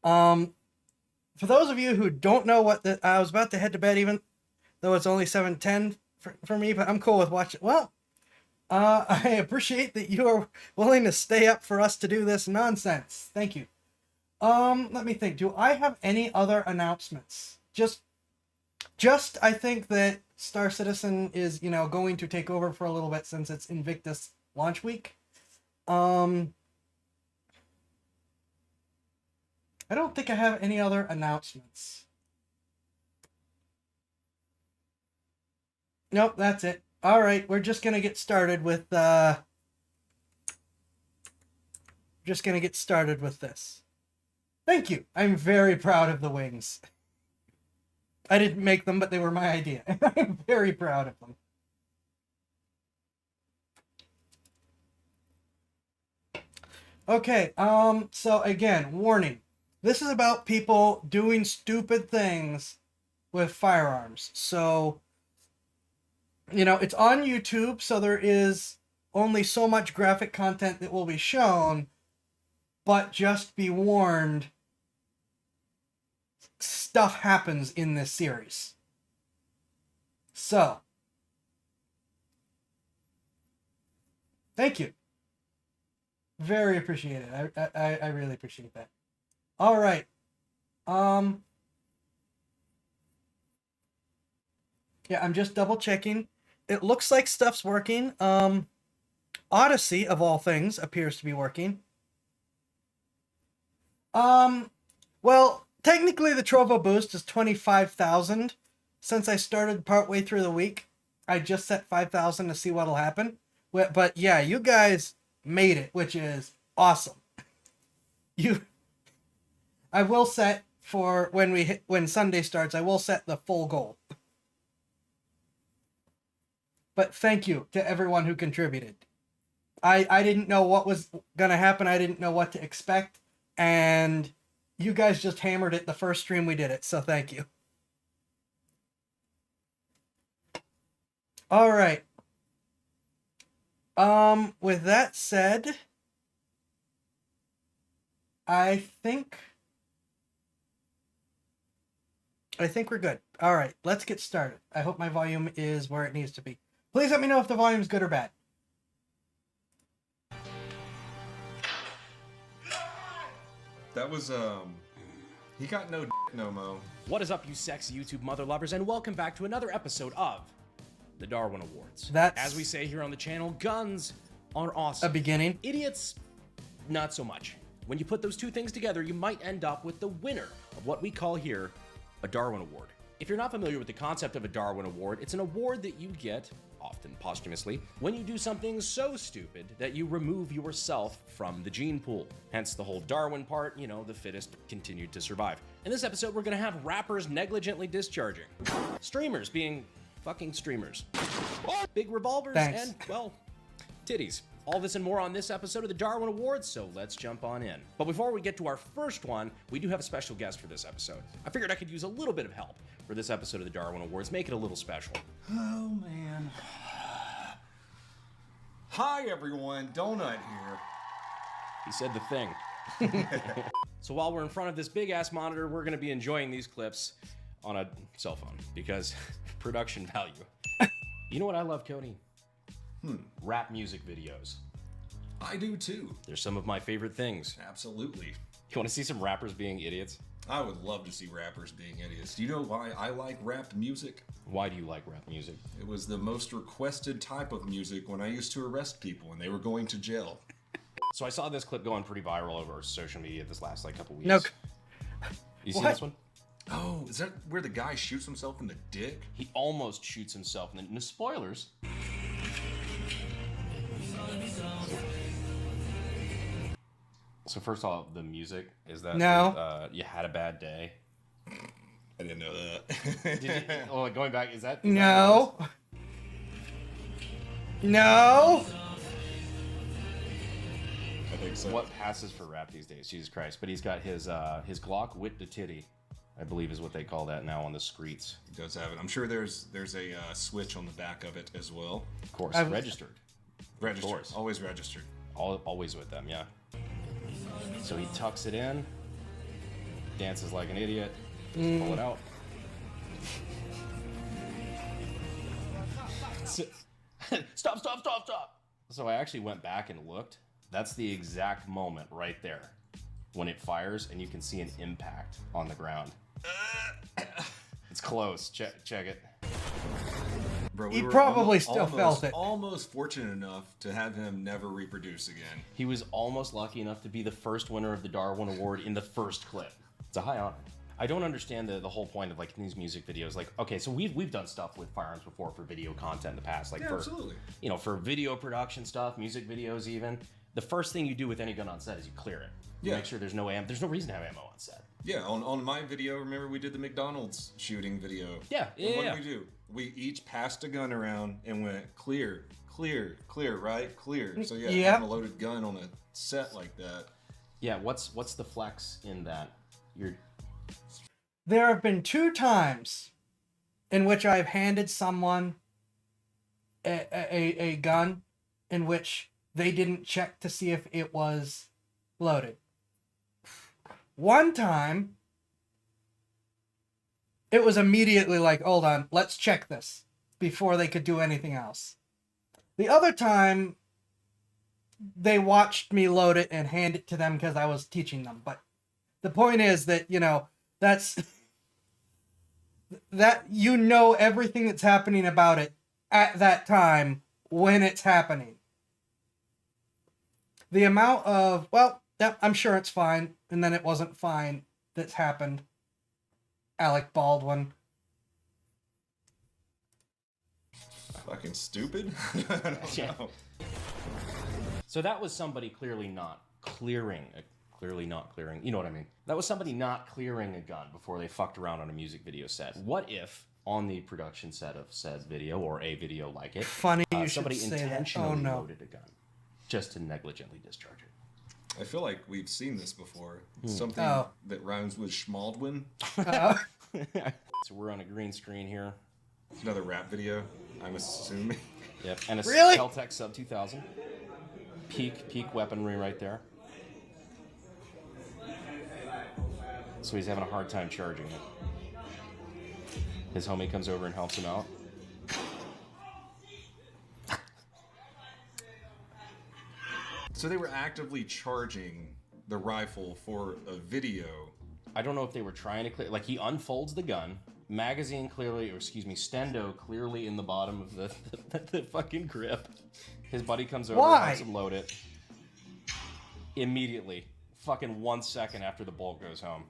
For those of you who don't know I was about to head to bed, even though it's only 7:10 for me, but I'm cool with watching. Well, I appreciate that you are willing to stay up for us to do this nonsense. Thank you. Let me think. Do I have any other announcements? Just I think that Star Citizen is, going to take over for a little bit since it's Invictus launch week. I don't think I have any other announcements. Nope, that's it. All right, we're just gonna get started with this. Thank you. I'm very proud of the wings. I didn't make them, but they were my idea. I'm very proud of them. Okay, so again, warning. This is about people doing stupid things with firearms. So, it's on YouTube, so there is only so much graphic content that will be shown, but just be warned, stuff happens in this series. So, thank you. Very appreciated. I really appreciate that. All right. Yeah, I'm just double checking. It looks like stuff's working. Odyssey, of all things, appears to be working. Well, technically the Trovo boost is 25,000. Since I started partway through the week, I just set 5,000 to see what'll happen. But yeah, you guys made it, which is awesome. I will set for when Sunday starts, I will set the full goal. But thank you to everyone who contributed. I didn't know what was gonna happen. I didn't know what to expect, and you guys just hammered it the first stream we did it, so thank you. All right. With that said, I think we're good. All right, let's get started. I hope my volume is where it needs to be. Please let me know if the volume's good or bad. That was, he got no no mo. What is up, you sexy YouTube mother lovers, and welcome back to another episode of the Darwin Awards. That's, as we say here on the channel, guns are awesome. A beginning. Idiots, not so much. When you put those two things together, you might end up with the winner of what we call here a Darwin Award. If you're not familiar with the concept of a Darwin Award, it's an award that you get, often posthumously, when you do something so stupid that you remove yourself from the gene pool. Hence the whole Darwin part, the fittest continued to survive. In this episode, we're gonna have rappers negligently discharging, streamers being fucking streamers, big revolvers, Thanks. and, well, titties. All this and more on this episode of the Darwin Awards, so let's jump on in. But before we get to our first one, we do have a special guest for this episode. I figured I could use a little bit of help for this episode of the Darwin Awards, make it a little special. Oh, man. Hi, everyone. Donut here. He said the thing. So while we're in front of this big-ass monitor, we're going to be enjoying these clips on a cell phone, because production value. You know what I love, Cody? Rap music videos. I do, too. They're some of my favorite things. Absolutely. You want to see some rappers being idiots? I would love to see rappers being idiots. Do you know why I like rap music? Why do you like rap music? It was the most requested type of music when I used to arrest people and they were going to jail. So I saw this clip going pretty viral over social media this last couple weeks. No. You see What? this one? Oh, is that where the guy shoots himself in the dick? He almost shoots himself, and then no spoilers. So first of all, the music is that No. You Had a Bad Day. I didn't know that. Well, going back, is that No. No. I think so. what passes for rap these days? Jesus Christ! But he's got his Glock with the titty, I believe is what they call that now on the streets. He does have it. I'm sure there's a switch on the back of it as well. Of course, I've- registered. Registered. course. Always registered. Always with them, yeah. So he tucks it in. Dances like an idiot. Just pull it out. Stop, stop, stop, stop. So I actually went back and looked. That's the exact moment right there when it fires, and you can see an impact on the ground. It's close. Check it. Bro, He were probably still felt it. Almost fortunate enough to have him never reproduce again. He was almost lucky enough to be the first winner of the Darwin Award in the first clip. It's a high honor. I don't understand the whole point of like these music videos. Like, okay, so we've done stuff with firearms before for video content in the past, like Yeah, for absolutely. you know, for video production stuff, music videos even. The first thing you do with any gun on set is you clear it. You make sure there's no ammo. There's no reason to have ammo on set. Yeah, on my video, remember we did the McDonald's shooting video. Yeah, And what did we do? We each passed a gun around and went clear, clear, clear, right? Clear. So yeah, Yep. having a loaded gun on a set like that. Yeah, what's the flex in that? There have been 2 times in which I've handed someone a gun in which they didn't check to see if it was loaded. One time, it was immediately like, hold on, let's check this before they could do anything else. The other time, they watched me load it and hand it to them because I was teaching them. But the point is that, you know, that's... that you know everything that's happening about it at that time when it's happening. The amount of, well, yep, I'm sure it's fine, and then it wasn't fine that's happened. Alec Baldwin. Fucking stupid? I don't know. So that was somebody clearly not clearing, you know what I mean? That was somebody not clearing a gun before they fucked around on a music video set. What if, on the production set of said video, or a video like it, Funny you should somebody say that. intentionally Oh, no. loaded a gun just to negligently discharge it? I feel like we've seen this before. Something that rhymes with Schmaldwin. So we're on a green screen here. It's another rap video, I'm assuming. Yep, and a Really? Kel-Tec Sub 2000. Peak weaponry right there. So he's having a hard time charging it. His homie comes over and helps him out. So they were actively charging the rifle for a video. I don't know if they were trying to clear... Like, he unfolds the gun. Magazine clearly... Or, excuse me, stendo clearly in the bottom of the fucking grip. His buddy comes over and helps him load it. Immediately. Fucking 1 second after the bolt goes home.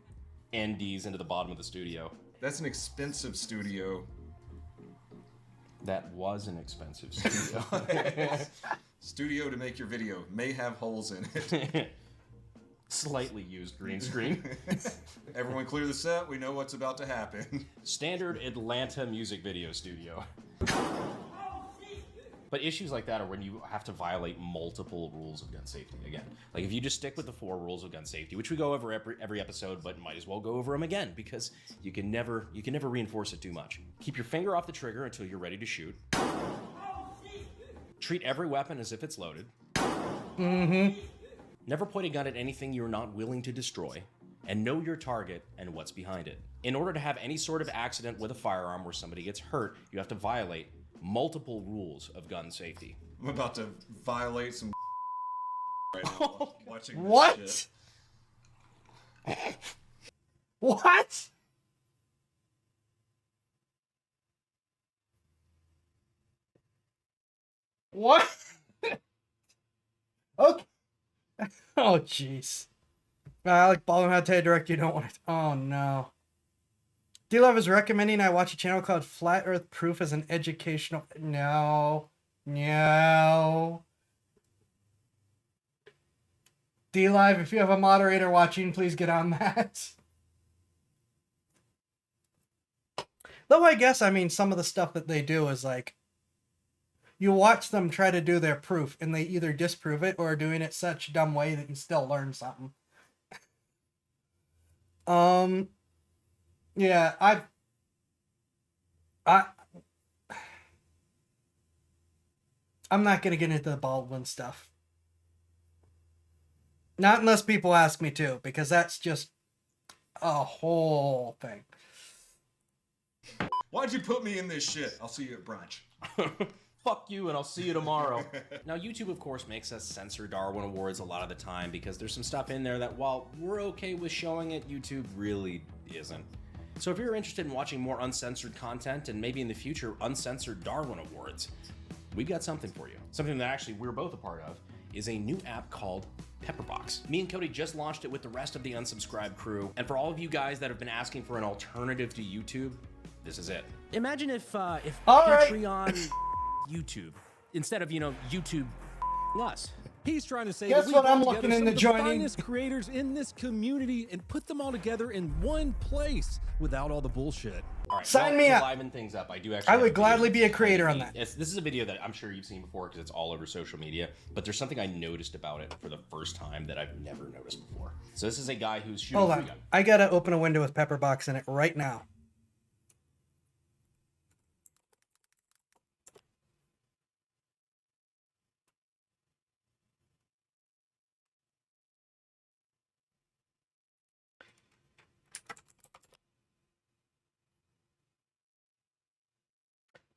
NDs into the bottom of the studio. That's an expensive studio. That was an expensive studio. Studio to make your video may have holes in it. Slightly used green screen. Everyone clear the set, we know what's about to happen. Standard Atlanta music video studio. But issues like that are when you have to violate multiple rules of gun safety. Again, like if you just stick with the 4 rules of gun safety, which we go over every episode, but might as well go over them again because you can never reinforce it too much. Keep your finger off the trigger until you're ready to shoot. Treat every weapon as if it's loaded. Mm-hmm. Never point a gun at anything you're not willing to destroy. And know your target and what's behind it. In order to have any sort of accident with a firearm where somebody gets hurt, you have to violate multiple rules of gun safety. I'm about to violate some right now watching this What? shit. What? What? Okay. Oh, jeez. Alec Baldwin had to direct you. Don't want it. Oh, no. D-Love is recommending I watch a channel called Flat Earth Proof as an educational... No. No. D-Live, if you have a moderator watching, please get on that. Though I guess, I mean, some of the stuff that they do is like... You watch them try to do their proof, and they either disprove it or are doing it such a dumb way that you still learn something. Yeah, I'm not gonna get into the Baldwin stuff. Not unless people ask me to, because that's just... a whole thing. Why'd you put me in this shit? I'll see you at brunch. Fuck you, and I'll see you tomorrow. Now, YouTube, of course, makes us censor Darwin Awards a lot of the time because there's some stuff in there that, while we're okay with showing it, YouTube really isn't. So if you're interested in watching more uncensored content and maybe in the future uncensored Darwin Awards, we've got something for you. Something that actually we're both a part of is a new app called Pepperbox. Me and Cody just launched it with the rest of the unsubscribed crew. And for all of you guys that have been asking for an alternative to YouTube, this is it. Imagine if Patreon YouTube instead of, YouTube us. He's trying to say Guess that we what brought I'm together looking some into of the joining? finest creators in this community and put them all together in one place without all the bullshit. All right, Sign me to up. liven things up, I do actually. I have would a video gladly be a that's creator kind on of that. neat. This is a video that I'm sure you've seen before because it's all over social media, but there's something I noticed about it for the first time that I've never noticed before. So this is a guy who's shooting Hold a on. free gun. I gotta open a window with Pepperbox in it right now.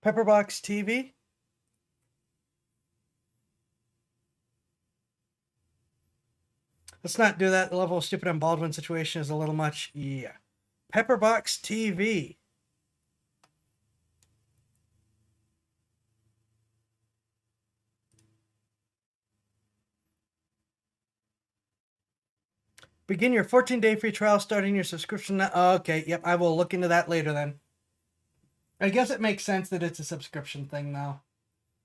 Pepperbox TV. Let's not do that. The level of stupid and Baldwin situation is a little much. Yeah. Pepperbox TV. Begin your 14-day free trial starting your subscription now. Okay, yep, I will look into that later then. I guess it makes sense that it's a subscription thing now.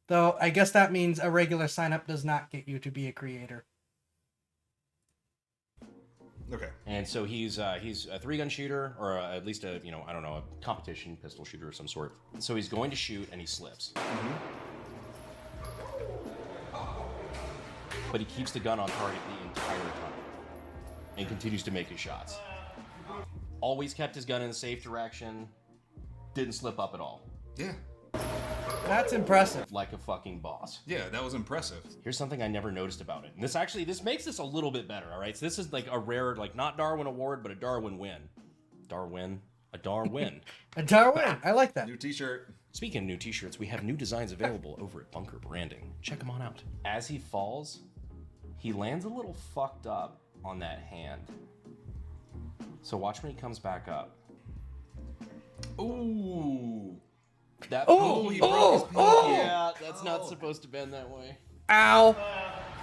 Though, I guess that means a regular sign-up does not get you to be a creator. Okay. And so he's a 3-gun shooter, or at least a I don't know, a competition pistol shooter of some sort. So he's going to shoot and he slips. But he keeps the gun on target the entire time and continues to make his shots. Always kept his gun in a safe direction. Didn't slip up at all. Yeah. That's impressive. Like a fucking boss. Yeah, that was impressive. Here's something I never noticed about it. And this makes this a little bit better, all right? So this is like a rare, like not Darwin Award, but a Darwin win. A Darwin. A Darwin. I like that. New t-shirt. Speaking of new t-shirts, we have new designs available over at Bunker Branding. Check them on out. As he falls, he lands a little fucked up on that hand. So watch when he comes back up. Ooh. That Oh, pinky- oh, oh. Yeah, that's not supposed to bend that way. Ow.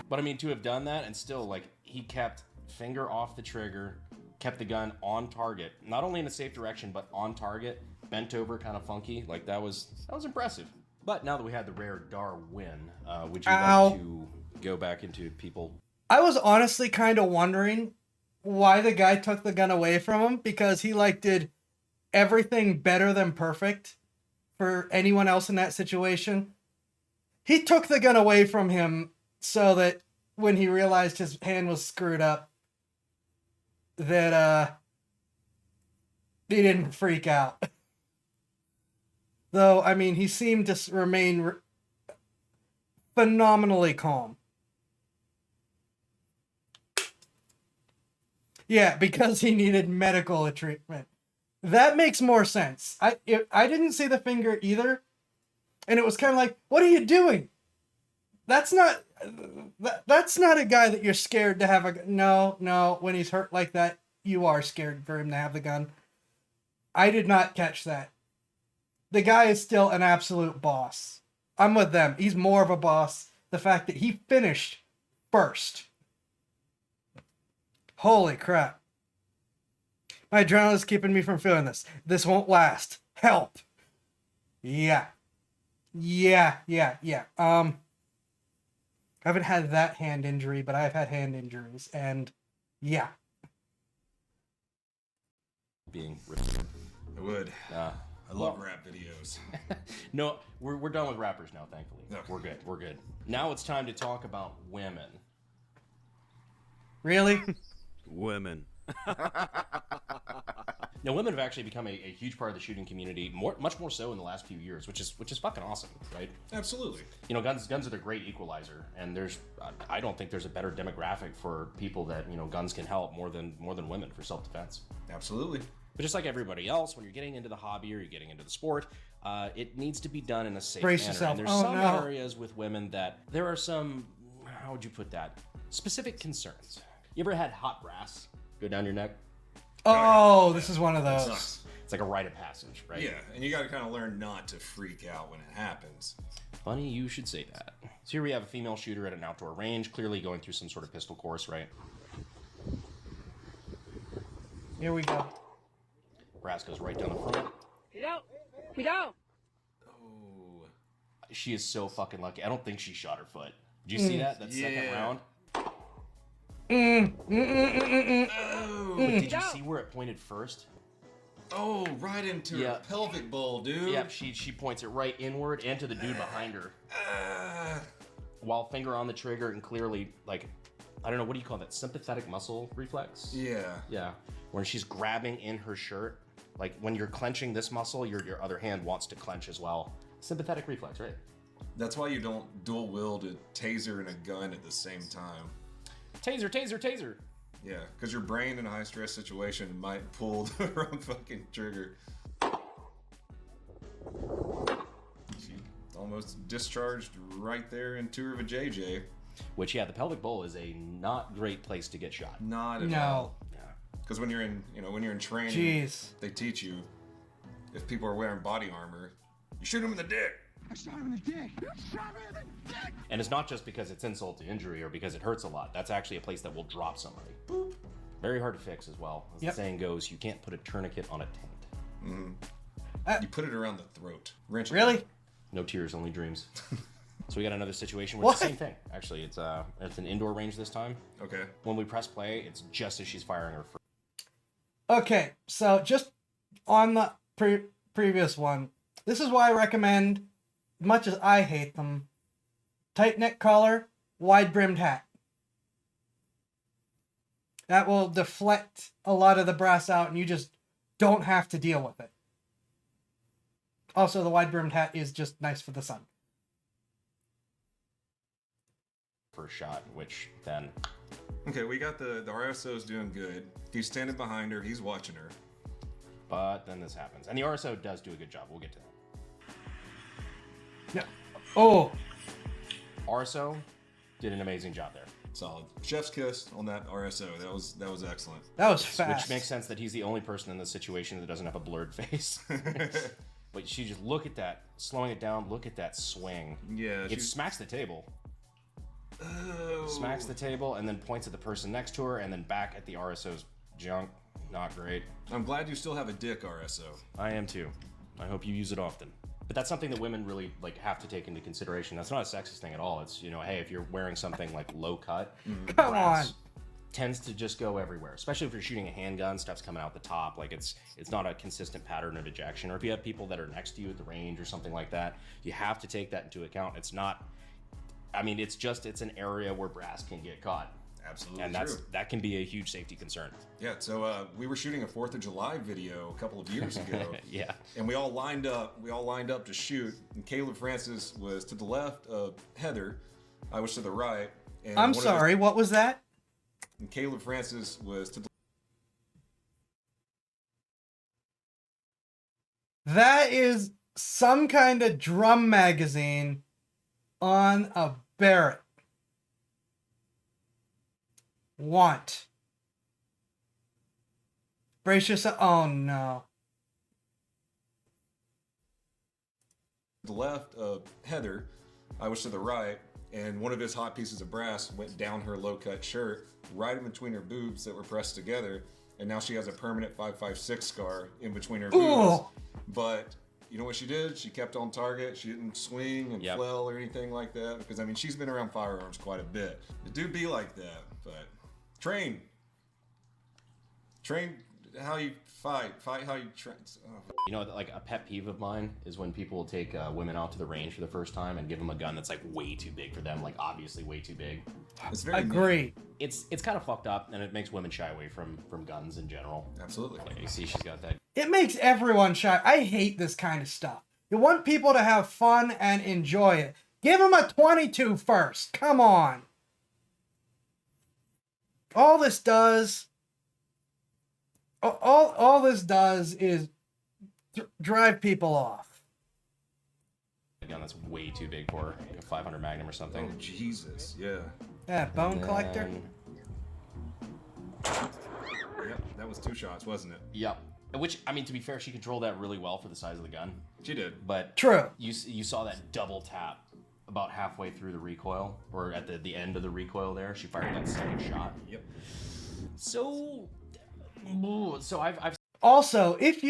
But I mean, to have done that and still, like, he kept finger off the trigger, kept the gun on target, not only in a safe direction, but on target, bent over, kind of funky. Like, that was impressive. But now that we had the rare Darwin, would you Ow. like to go back into people? I was honestly kind of wondering why the guy took the gun away from him, because he, like, did everything better than perfect for anyone else in that situation. He took the gun away from him so that when he realized his hand was screwed up, that he didn't freak out. Though, I mean, he seemed to remain phenomenally calm. Yeah, because he needed medical treatment. That makes more sense. I didn't see the finger either, and it was kind of like, what are you doing? That's not a guy that you're scared to have a... No, when he's hurt like that, you are scared for him to have the gun. I did not catch that. The guy is still an absolute boss. I'm with them. He's more of a boss. The fact that he finished first. Holy crap. My adrenaline is keeping me from feeling this. This won't last. Help. Yeah. I haven't had that hand injury, but I've had hand injuries, and yeah. Being ripped. I would. I love rap videos. No, we're done with rappers now, thankfully. Okay. We're good. Now it's time to talk about women. Really? Women. Now, women have actually become a huge part of the shooting community, much more so in the last few years, which is fucking awesome, right? Absolutely. You know, guns are the great equalizer, and I don't think there's a better demographic for people that, you know, guns can help more than women for self-defense. Absolutely. But just like everybody else, when you're getting into the hobby or you're getting into the sport, it needs to be done in a safe Brace manner. yourself. And there's Oh, some no. areas with women that there are some, how would you put that? Specific concerns. You ever had hot brass go down your neck? Oh, this is one of those. Sucks. It's like a rite of passage, right? Yeah, and you got to kind of learn not to freak out when it happens. Funny you should say that. So here we have a female shooter at an outdoor range, clearly going through some sort of pistol course, right? Here we go. Brass goes right down the front. Oh. She is so fucking lucky. I don't think she shot her foot. Did you see that? That second Yeah. round? Oh. But did you see where it pointed first? Oh, right into Yeah. her pelvic bowl, dude. Yep, she points it right inward and to the dude behind her. While finger on the trigger and clearly, like, I don't know, what do you call that? Sympathetic muscle reflex? Yeah. Yeah. When she's grabbing in her shirt, like when you're clenching this muscle, your other hand wants to clench as well. Sympathetic reflex, right? That's why you don't dual wield a taser and a gun at the same time. Taser, taser, taser. Yeah, because your brain in a high stress situation might pull the wrong fucking trigger. She almost discharged right there into her vajayjay. Which, yeah, the pelvic bowl is a not great place to get shot. Not at No. all. Because when you're in training, Jeez. they teach you if people are wearing body armor, you shoot them in the dick. And it's not just because it's insult to injury or because it hurts a lot. That's actually a place that will drop somebody. Boop. Very hard to fix as well. As Yep. the saying goes, you can't put a tourniquet on a tent. You put it around the throat. Wrench it Really? down. No tears, only dreams. So we got another situation where What? it's the same thing. Actually, it's an indoor range this time. Okay. When we press play, it's just as she's firing her first. Okay, so just on the previous one, this is why I recommend, much as I hate them, tight neck collar, wide brimmed hat. That will deflect a lot of the brass out and you just don't have to deal with it. Also, the wide brimmed hat is just nice for the sun. First shot, which then Okay, we got the RSO's doing good. He's standing behind her. He's watching her. but then this happens. And the RSO does do a good job. We'll get to that. No. Oh, RSO did an amazing job there. Solid. Chef's kiss on that RSO. That was excellent. that was fast. Which makes sense that he's the only person in this situation that doesn't have a blurred face. But she just look at that, slowing it down, look at that swing. Yeah. It smacks the table. Oh. Smacks the table and then points at the person next to her and then back at the RSO's junk. Not great. I'm glad you still have a dick RSO. I am too. I hope you use it often. But that's something that women really have to take into consideration. That's not a sexist thing at all. It's, hey, if you're wearing something like low cut, Come brass on. tends to just go everywhere. Especially if you're shooting a handgun, stuff's coming out the top. It's not a consistent pattern of ejection. Or if you have people that are next to you at the range or something like that, you have to take that into account. It's not. It's an area where brass can get caught. Absolutely And true. that can be a huge safety concern. Yeah, so we were shooting a 4th of July video a couple of years ago. Yeah. And we all lined up to shoot. And Caleb Francis was to the left of Heather. I was to the right. And I'm one of us- sorry, what was that? and Caleb Francis was to the That is some kind of drum magazine on a Barrett. Want. Brace yourself. Oh no. left of Heather. I was to the right, and one of his hot pieces of brass went down her low-cut shirt, right in between her boobs that were pressed together, and now she has a permanent 5.56 scar in between her boobs. Ooh. But you know what she did? She kept on target. She didn't swing and Yep. flail or anything like that, because I mean, she's been around firearms quite a bit. It do be like that, but train. how you fight how you try. You know, like a pet peeve of mine is when people will take women out to the range for the first time and give them a gun that's like way too big for them, like obviously way too big. It's very Agree. It's kind of fucked up, and it makes women shy away from guns in general. Absolutely. Like, you see, she's got that. It makes everyone shy. I hate this kind of stuff. You want people to have fun and enjoy it. Give them a 22 first. Come on. All this does is drive people off. A gun that's way too big for her, like a 500 Magnum or something. Oh Jesus, yeah. Yeah, bone collector. And- Yep, that was 2 shots, wasn't it? Yep. Which, I mean, to be fair, she controlled that really well for the size of the gun. She did. But True. You saw that double tap about halfway through the recoil, or at the end of the recoil there. She fired that second shot. Yep. So I've Also, if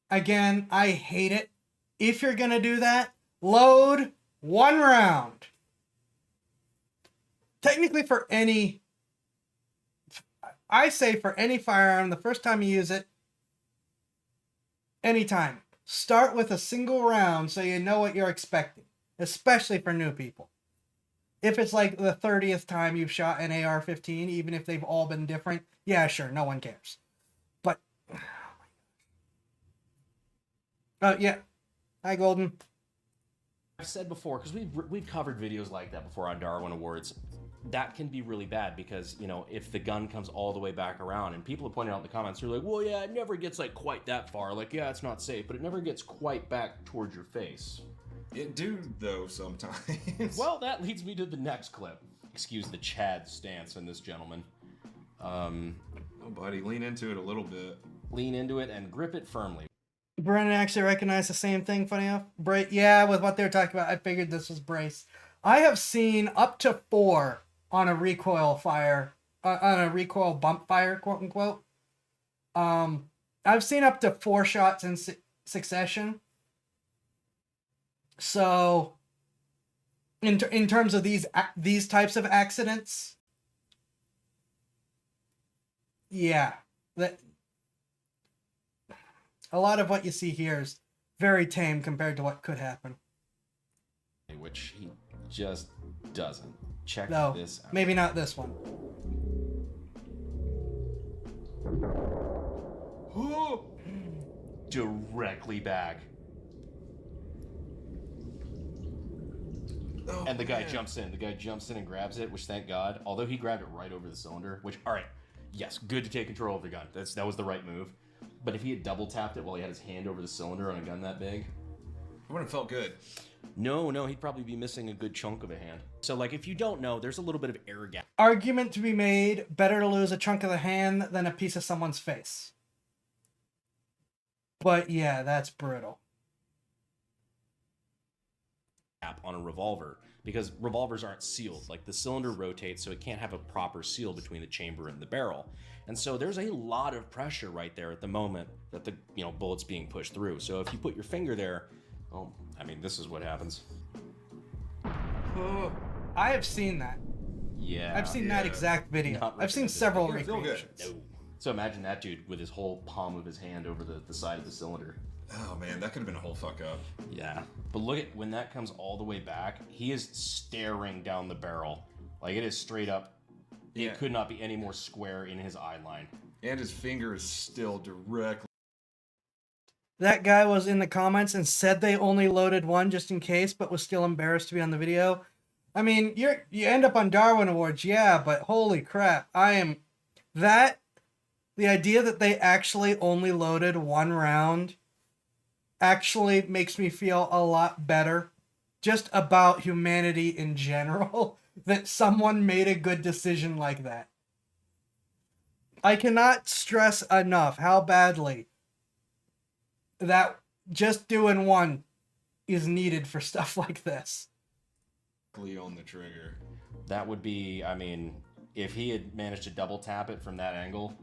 again, I hate it. If you're gonna do that, load 1 round. Technically, I say for any firearm, the first time you use it, anytime, start with a single round so you know what you're expecting, especially for new people. If it's like the 30th time you've shot an AR-15, even if they've all been different, yeah, sure, no one cares. But, yeah. Hi, Golden. I've said before, because we've covered videos like that before on Darwin Awards. That can be really bad because, you know, if the gun comes all the way back around, and people have pointed out in the comments, they're like, well, yeah, it never gets like quite that far. Like, yeah, it's not safe, but it never gets quite back towards your face. It do though sometimes. Well, that leads me to the next clip. Excuse the Chad stance in this gentleman. Oh, buddy, lean into it a little bit. Lean into it and grip it firmly. Brennan actually recognized the same thing, funny enough. Yeah, with what they were talking about, I figured this was brace. I have seen up to 4 on a recoil fire, on a recoil bump fire, quote unquote. I've seen up to 4 shots in succession. So, in terms of these types of accidents, yeah, that a lot of what you see here is very tame compared to what could happen. Which he just doesn't. Check No, this out. maybe not this one. Directly back. Oh, And the guy man. jumps in. The guy jumps in and grabs it, which thank God. Although he grabbed it right over the cylinder, which, all right, yes, good to take control of the gun. That was the right move. But if he had double tapped it while he had his hand over the cylinder on a gun that big, It wouldn't have felt good. no, he'd probably be missing a good chunk of a hand. So, like, if you don't know, there's a little bit of air gap. Argument to be made, better to lose a chunk of the hand than a piece of someone's face. But yeah, that's brutal. On a revolver, because revolvers aren't sealed. Like, the cylinder rotates, so it can't have a proper seal between the chamber and the barrel. And so there's a lot of pressure right there at the moment that the bullet's being pushed through. So if you put your finger there, well, I mean, this is what happens. I have seen that. Yeah. I've seen that exact video. Not I've seen recommended. several It feel good. recreations. No. So imagine that dude with his whole palm of his hand over the side of the cylinder. Oh man, that could have been a whole fuck up. Yeah. But look at when that comes all the way back, he is staring down the barrel. Like, it is straight up. Yeah. It could not be any more square in his eye line. And his finger is still directly. That guy was in the comments and said they only loaded 1 just in case, but was still embarrassed to be on the video. I mean, you end up on Darwin Awards, yeah, but holy crap. The idea that they actually only loaded 1 round actually makes me feel a lot better just about humanity in general, that someone made a good decision like that. I cannot stress enough how badly that just doing 1 is needed for stuff like this. On the trigger. That would be, I mean, if he had managed to double tap it from that angle,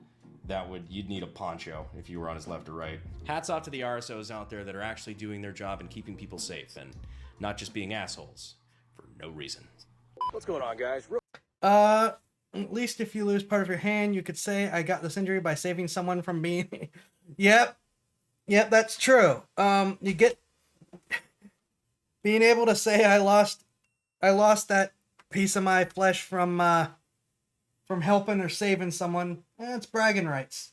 you'd need a poncho if you were on his left or right. Hats off to the RSOs out there that are actually doing their job and keeping people safe and not just being assholes for no reason. What's going on, guys? At least if you lose part of your hand, you could say, I got this injury by saving someone from being... Yep. Yep, that's true. You get... Being able to say I lost that piece of my flesh from helping or saving someone, it's bragging rights.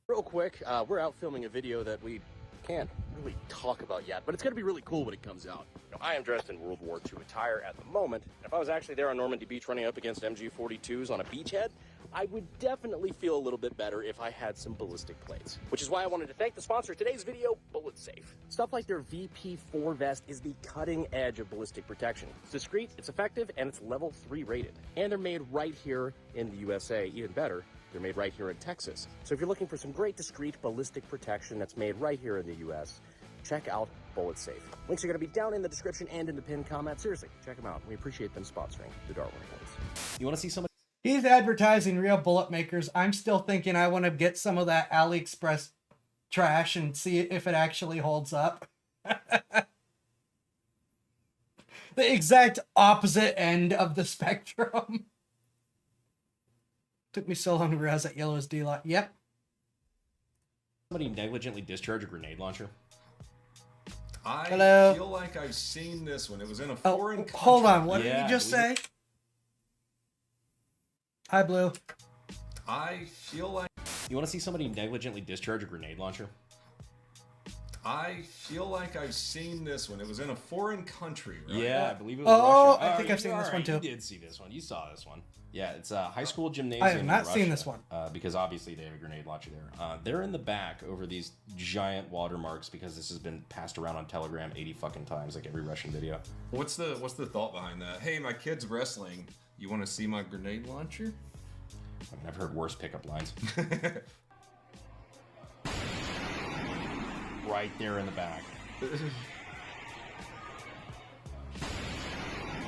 Real quick, we're out filming a video that we can't really talk about yet, but it's going to be really cool when it comes out. You know, I am dressed in World War II attire at the moment. If I was actually there on Normandy Beach running up against MG42s on a beachhead, I would definitely feel a little bit better if I had some ballistic plates. Which is why I wanted to thank the sponsor of today's video, Bullet Safe. Stuff like their VP4 vest is the cutting edge of ballistic protection. It's discreet, it's effective, and it's level 3 rated. And they're made right here in the USA. Even better, they're made right here in Texas. So if you're looking for some great discreet ballistic protection that's made right here in the US, check out Bullet Safe. Links are going to be down in the description and in the pinned comment. Seriously, check them out. We appreciate them sponsoring the Darwin Awards. You want to see somebody? He's advertising real bullet makers. I'm still thinking I want to get some of that AliExpress trash and see if it actually holds up. The exact opposite end of the spectrum. Took me so long to realize that yellow is D-lock. Yep. Somebody negligently discharge a grenade launcher? I feel like I've seen this one. It was in a foreign country. Hold on. What did you just say? Hi, Blue. I feel like... You want to see somebody negligently discharge a grenade launcher? I feel like I've seen this one. It was in a foreign country, right? Yeah, I believe it was Russia. I think I've seen this one too. You did see this one. You saw this one. Yeah, it's a high school gymnasium. I have not in Russia, seen this one. because obviously they have a grenade launcher there. They're in the back over these giant watermarks because this has been passed around on Telegram 80 fucking times, like every Russian video. What's the thought behind that? Hey, my kid's wrestling. You want to see my grenade launcher? I mean, I've heard worse pickup lines. Right there in the back.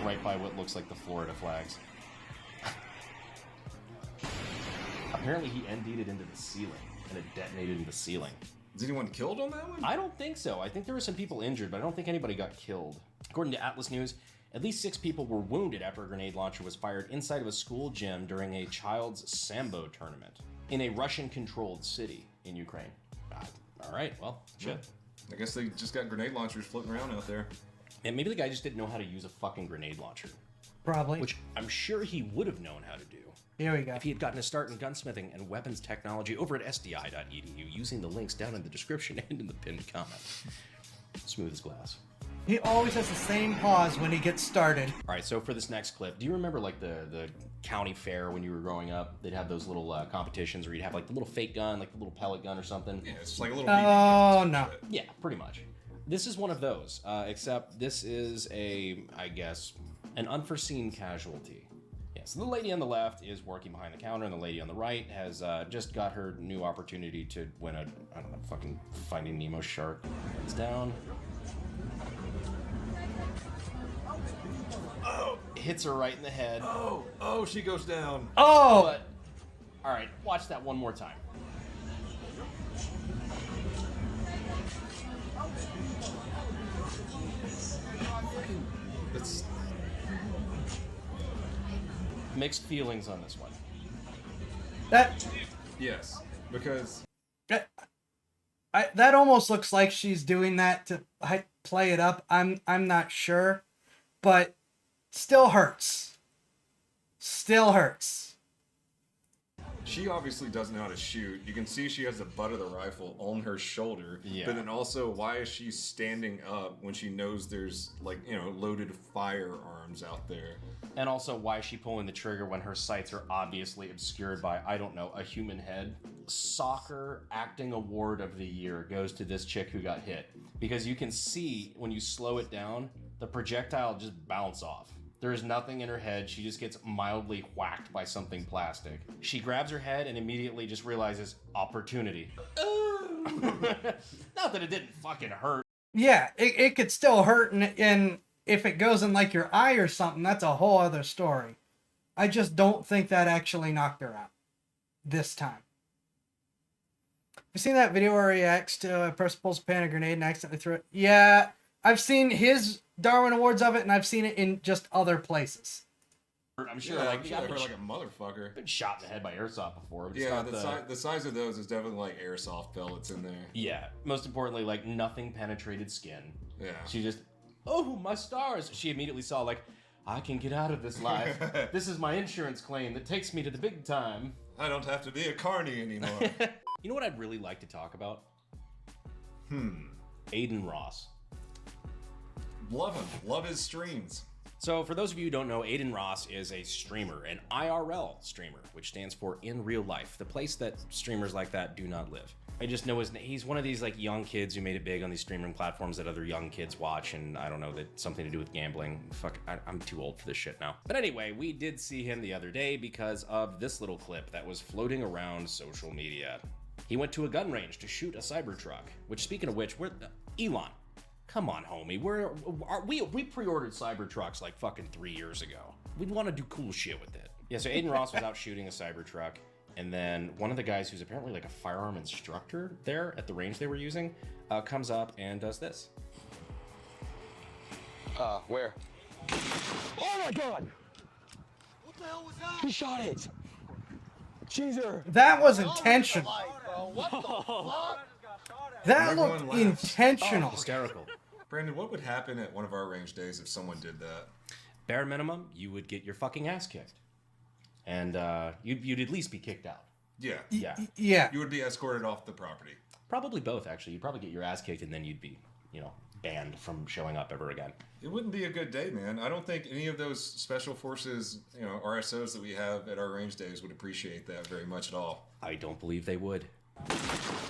Right by what looks like the Florida flags. Apparently he ND'd it into the ceiling, and it detonated in the ceiling. Is anyone killed on that one? I don't think so. I think there were some people injured, but I don't think anybody got killed. According to Atlas News, at least 6 people were wounded after a grenade launcher was fired inside of a school gym during a child's Sambo tournament in a Russian-controlled city in Ukraine. All right, well, shit. I guess they just got grenade launchers floating around out there. And maybe the guy just didn't know how to use a fucking grenade launcher. Probably. Which I'm sure he would have known how to do. Here we go. If he had gotten a start in gunsmithing and weapons technology over at sdi.edu using the links down in the description and in the pinned comment. Smooth as glass. He always has the same pause when he gets started. All right, so for this next clip, do you remember like the county fair when you were growing up? They'd have those little competitions where you'd have like the little fake gun, like the little pellet gun or something. Yeah, it's like a little BB Oh, gun. no. Yeah, pretty much. This is one of those, except this is I guess, an unforeseen casualty. Yeah, so the lady on the left is working behind the counter, and the lady on the right has just got her new opportunity to win a, I don't know, fucking Finding Nemo shark. It's down. Oh! Hits her right in the head. Oh, she goes down. Oh! But, all right, watch that one more time. That's... Mixed feelings on this one. That Yes, because... that almost looks like she's doing that to play it up. I'm not sure, but still hurts. Still hurts. She obviously doesn't know how to shoot. You can see she has the butt of the rifle on her shoulder. Yeah. But then also, why is she standing up when she knows there's, like, you know, loaded firearms out there? And also, why is she pulling the trigger when her sights are obviously obscured by, I don't know, a human head? Soccer Acting Award of the Year goes to this chick who got hit. Because you can see, when you slow it down, the projectile just bounce off. There is nothing in her head. She just gets mildly whacked by something plastic. She grabs her head and immediately just realizes, opportunity. Not that it didn't fucking hurt. Yeah, it could still hurt, and if it goes in like your eye or something, that's a whole other story. I just don't think that actually knocked her out this time. You seen that video where he reacts to a person pulls a pan of grenade and accidentally threw it? Yeah, I've seen his Darwin Awards of it, and I've seen it in just other places. I'm sure, Yeah, like, I'm sure I've they been, hurt like a motherfucker. been shot in the head by airsoft before. But it's Yeah, not the size of those is definitely like airsoft pellets in there. Yeah, most importantly, like, nothing penetrated skin. Yeah. She just, oh, my stars. She immediately saw, like, I can get out of this life. This is my insurance claim that takes me to the big time. I don't have to be a carny anymore. You know what I'd really like to talk about? Aiden Ross. Love him. Love his streams. So for those of you who don't know, Aiden Ross is a streamer, an IRL streamer, which stands for in real life, the place that streamers like that do not live. I just know his name. He's one of these like young kids who made it big on these streaming platforms that other young kids watch, and I don't know, that something to do with gambling. Fuck, I'm too old for this shit now. But anyway, we did see him the other day because of this little clip that was floating around social media. He went to a gun range to shoot a Cybertruck, which, speaking of which, Elon, come on, homie. We pre-ordered Cybertrucks like fucking 3 years ago. We want to do cool shit with it. Yeah, so Aiden Ross was out shooting a Cybertruck, and then one of the guys who's apparently like a firearm instructor there at the range they were using comes up and does this. Where? Oh my god! What the hell was that? He shot it! Cheeser! That was intentional. What the fuck? That Everyone looked laughs. intentional. Hysterical. Brandon, what would happen at one of our range days if someone did that? Bare minimum, you would get your fucking ass kicked. And you'd at least be kicked out. Yeah. Yeah. Yeah. You would be escorted off the property. Probably both, actually. You'd probably get your ass kicked and then you'd be, banned from showing up ever again. It wouldn't be a good day, man. I don't think any of those special forces, RSOs that we have at our range days would appreciate that very much at all. I don't believe they would.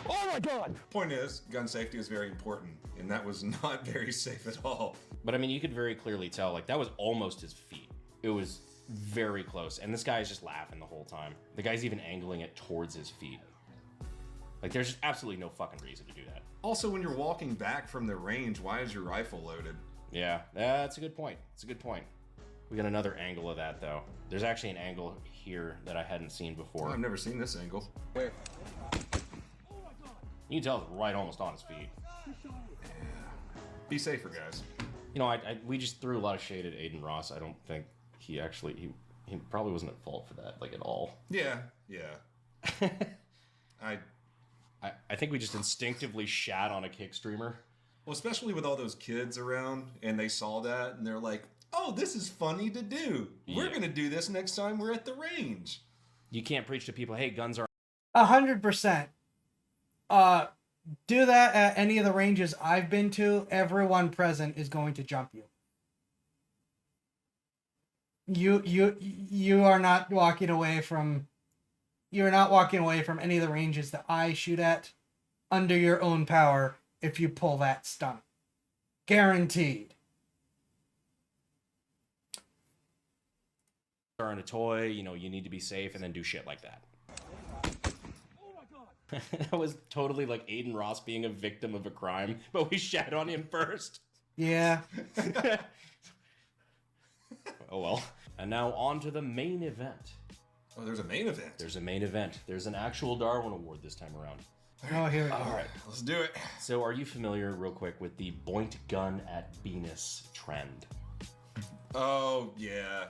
Oh my god! Point is, gun safety is very important, and that was not very safe at all. But I mean, you could very clearly tell, like, that was almost his feet. It was very close. And this guy's just laughing the whole time. The guy's even angling it towards his feet. Like, there's just absolutely no fucking reason to do that. Also, when you're walking back from the range, why is your rifle loaded? Yeah, that's a good point. It's a good point. We got another angle of that, though. There's actually an angle here that I hadn't seen before. I've never seen this angle. Where? You can tell it's right almost on his feet. Be safer, guys. We just threw a lot of shade at Aiden Ross. I don't think he actually, he probably wasn't at fault for that, like, at all. Yeah. I think we just instinctively shat on a kick streamer. Well, especially with all those kids around, and they saw that, and they're like, oh, this is funny to do. We're Yeah. going to do this next time we're at the range. You can't preach to people, hey, guns are 100%. Do that at any of the ranges I've been to. Everyone present is going to jump you. You are not walking away from. You're not walking away from any of the ranges that I shoot at under your own power if you pull that stunt. Guaranteed. in a toy, you need to be safe, and then do shit like that. That was totally like Aiden Ross being a victim of a crime, but we shat on him first. Yeah. Oh well. And now on to the main event. Oh, there's a main event. There's a main event. There's an actual Darwin Award this time around. Oh, here we go. All right. Let's do it. So are you familiar, real quick, with the point gun at Venus trend? Oh, yeah.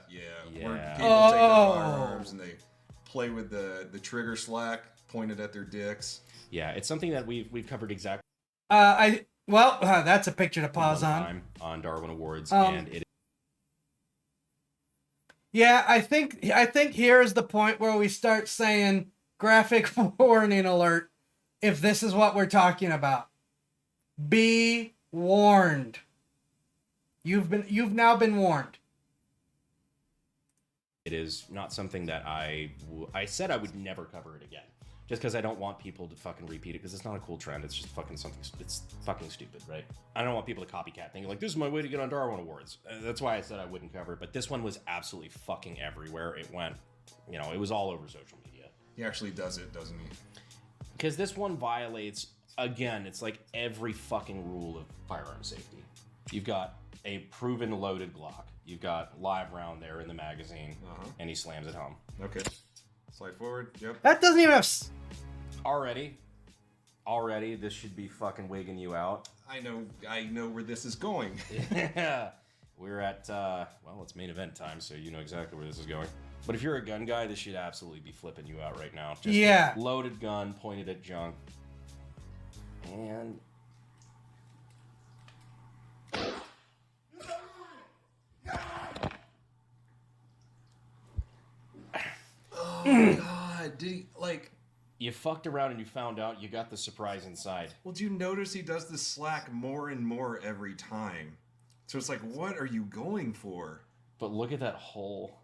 Where Yeah. people take their firearms and they play with the trigger slack pointed at their dicks. Yeah, it's something that we've covered exactly That's a picture to pause one on. time on Darwin Awards, Um, and it Yeah, I think here is the point where we start saying graphic warning alert if this is what we're talking about. Be warned. You've now been warned. it is not something that I said I would never cover it again. Just because I don't want people to fucking repeat it, because it's not a cool trend. It's just fucking something. It's fucking stupid, right? I don't want people to copycat thinking like, this is my way to get on Darwin Awards. That's why I said I wouldn't cover it. But this one was absolutely fucking everywhere. It went, it was all over social media. He actually does it, doesn't he? Because this one violates, again, it's like every fucking rule of firearm safety. You've got a proven loaded Glock. You've got live round there in the magazine, and he slams it home. Okay. Slide forward. Yep. That doesn't even have. Already, this should be fucking wigging you out. I know where this is going. Yeah. We're at, well, it's main event time, so you know exactly where this is going. But if you're a gun guy, this should absolutely be flipping you out right now. Just Yeah. loaded gun pointed at junk. And... Oh, God. Did he, like... You fucked around and you found out you got the surprise inside. Well, do you notice he does the slack more and more every time? So it's like, what are you going for? But look at that hole.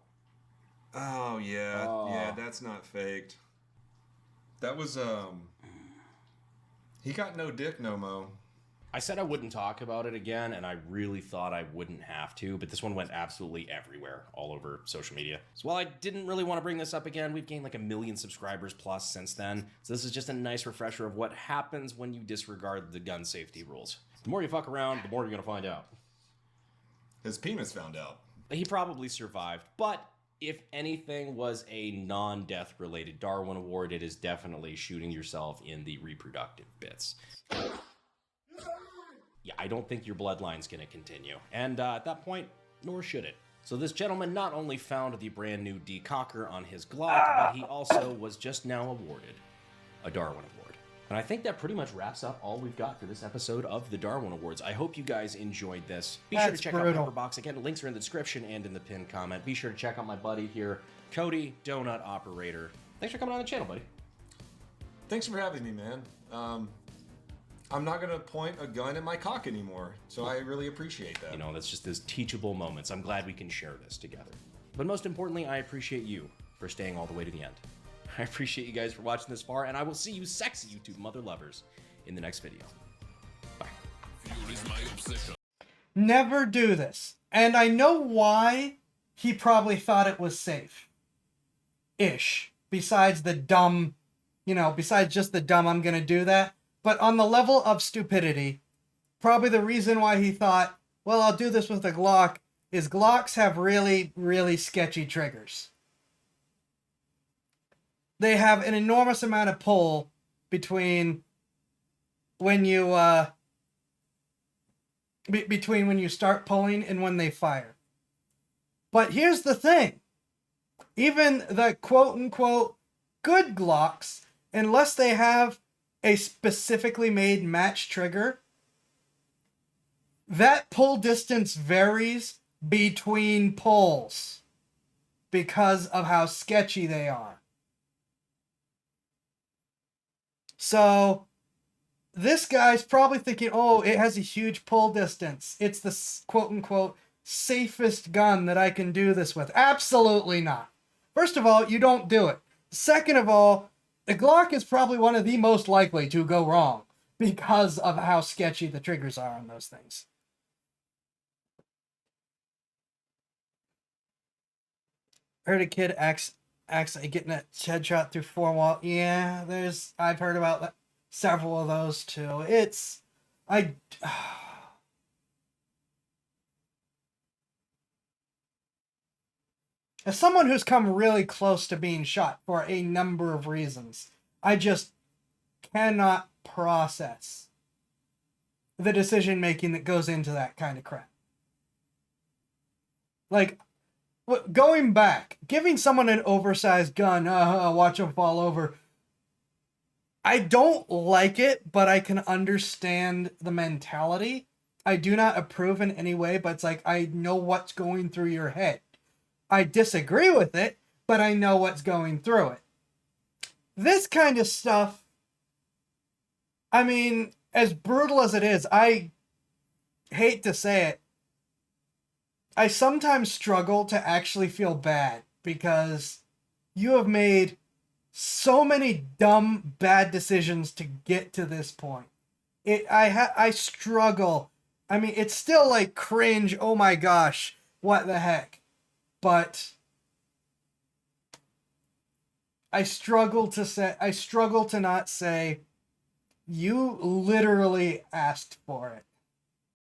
Oh, yeah. Oh. Yeah, that's not faked. That was, he got no dick, no mo. I said I wouldn't talk about it again, and I really thought I wouldn't have to, but this one went absolutely everywhere, all over social media. So while I didn't really want to bring this up again, we've gained like 1 million subscribers plus since then. So this is just a nice refresher of what happens when you disregard the gun safety rules. The more you fuck around, the more you're going to find out. His penis found out. He probably survived, but if anything was a non-death related Darwin Award, it is definitely shooting yourself in the reproductive bits. Yeah, I don't think your bloodline's going to continue. And at that point, nor should it. So this gentleman not only found the brand new decocker on his Glock, but he also was just now awarded a Darwin Award. And I think that pretty much wraps up all we've got for this episode of the Darwin Awards. I hope you guys enjoyed this. Be sure to That's check brutal. out Pepper Box. Again, links are in the description and in the pinned comment. Be sure to check out my buddy here, Cody, Donut Operator. Thanks for coming on the channel, buddy. Thanks for having me, man. I'm not going to point a gun in my cock anymore, so I really appreciate that. You know, that's just those teachable moments. I'm glad we can share this together. But most importantly, I appreciate you for staying all the way to the end. I appreciate you guys for watching this far, and I will see you sexy YouTube mother lovers in the next video. Bye. Never do this. And I know why he probably thought it was safe-ish. Besides the dumb, besides just the dumb, I'm going to do that. But on the level of stupidity, probably the reason why he thought, well, I'll do this with a Glock, is Glocks have really, really sketchy triggers. They have an enormous amount of pull between when you start pulling and when they fire. But here's the thing. Even the quote-unquote good Glocks, unless they have a specifically made match trigger, that pull distance varies between pulls because of how sketchy they are. So this guy's probably thinking, oh, it has a huge pull distance. It's the quote-unquote safest gun that I can do this with. Absolutely not. First of all, you don't do it. Second of all, the Glock is probably one of the most likely to go wrong because of how sketchy the triggers are on those things. Heard a kid getting a headshot through 4-wall. Yeah, I've heard about that, several of those too. As someone who's come really close to being shot for a number of reasons, I just cannot process the decision making that goes into that kind of crap. Like, going back, giving someone an oversized gun, watch them fall over. I don't like it, but I can understand the mentality. I do not approve in any way, but it's like, I know what's going through your head. I disagree with it, but I know what's going through it. This kind of stuff, I mean, as brutal as it is, I hate to say it, I sometimes struggle to actually feel bad because you have made so many dumb, bad decisions to get to this point. I struggle. I mean, it's still like cringe. Oh my gosh, what the heck? But I struggle to not say, you literally asked for it.